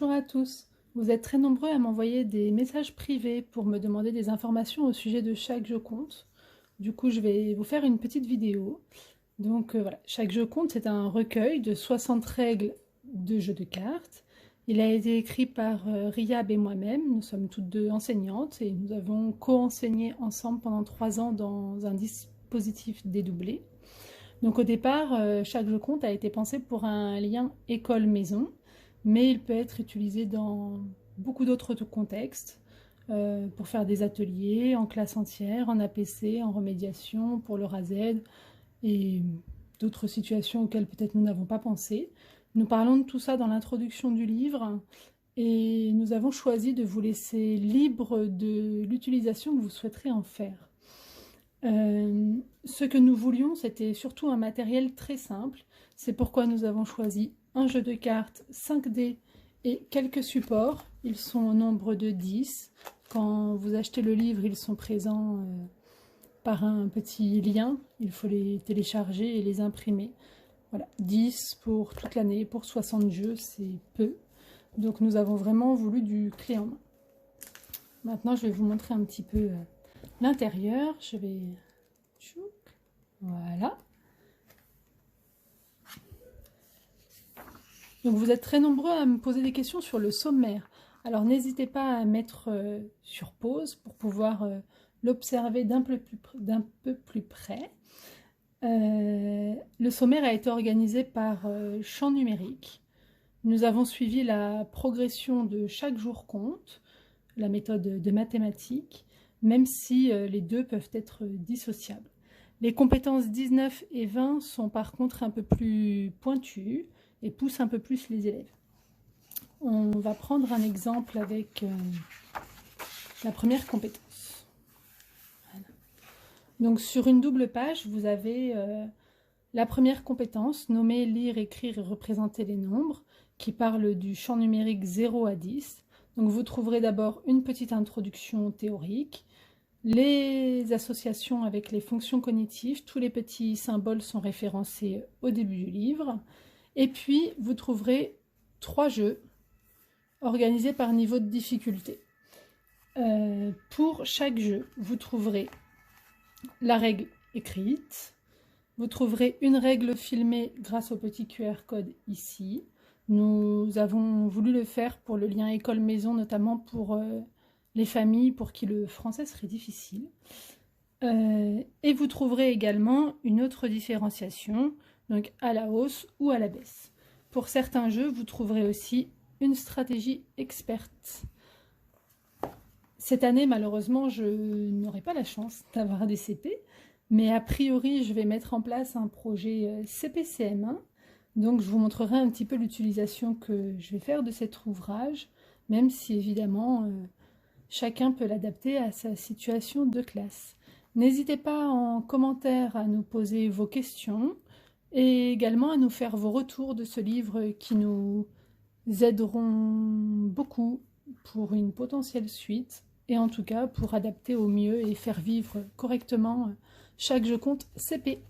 Bonjour à tous. Vous êtes très nombreux à m'envoyer des messages privés pour me demander des informations au sujet de chaque jeu compte. Du coup, je vais vous faire une petite vidéo. Donc voilà, chaque jeu compte, c'est un recueil de 60 règles de jeux de cartes. Il a été écrit par Riyab et moi-même. Nous sommes toutes deux enseignantes et nous avons co-enseigné ensemble pendant 3 ans dans un dispositif dédoublé. Donc au départ, chaque jeu compte a été pensé pour un lien école-maison, mais il peut être utilisé dans beaucoup d'autres contextes, pour faire des ateliers, en classe entière, en APC, en remédiation, pour le RAZ, et d'autres situations auxquelles peut-être nous n'avons pas pensé. Nous parlons de tout ça dans l'introduction du livre, et nous avons choisi de vous laisser libre de l'utilisation que vous souhaiterez en faire. Ce que nous voulions, c'était surtout un matériel très simple. C'est pourquoi nous avons choisi un jeu de cartes 5D et quelques supports. Ils sont au nombre de 10. Quand vous achetez le livre, ils sont présents par un petit lien. Il faut les télécharger et les imprimer. Voilà, 10 pour toute l'année, pour 60 jeux, c'est peu. Donc nous avons vraiment voulu du clé en main. Maintenant, je vais vous montrer un petit peu l'intérieur. Je vais... Voilà. Donc vous êtes très nombreux à me poser des questions sur le sommaire. Alors n'hésitez pas à mettre sur pause pour pouvoir l'observer d'un peu plus près. Le sommaire a été organisé par champ numérique. Nous avons suivi la progression de chaque jour compte, la méthode de mathématiques, même si les deux peuvent être dissociables. Les compétences 19 et 20 sont par contre un peu plus pointues et poussent un peu plus les élèves. On va prendre un exemple avec la première compétence. Voilà. Donc sur une double page, vous avez la première compétence, nommer, lire, écrire et représenter les nombres, qui parle du champ numérique 0 à 10. Donc vous trouverez d'abord une petite introduction théorique, les associations avec les fonctions cognitives, tous les petits symboles sont référencés au début du livre. Et puis, vous trouverez 3 jeux organisés par niveau de difficulté. Pour chaque jeu, vous trouverez la règle écrite, vous trouverez une règle filmée grâce au petit QR code ici. Nous avons voulu le faire pour le lien école-maison, notamment pour les familles pour qui le français serait difficile. Et vous trouverez également une autre différenciation, donc à la hausse ou à la baisse. Pour certains jeux, vous trouverez aussi une stratégie experte. Cette année, malheureusement, je n'aurai pas la chance d'avoir des CP, mais a priori, je vais mettre en place un projet CPCM1. Donc, je vous montrerai un petit peu l'utilisation que je vais faire de cet ouvrage, même si évidemment, chacun peut l'adapter à sa situation de classe. N'hésitez pas en commentaire à nous poser vos questions et également à nous faire vos retours de ce livre qui nous aideront beaucoup pour une potentielle suite et en tout cas pour adapter au mieux et faire vivre correctement chaque jeu compte CP.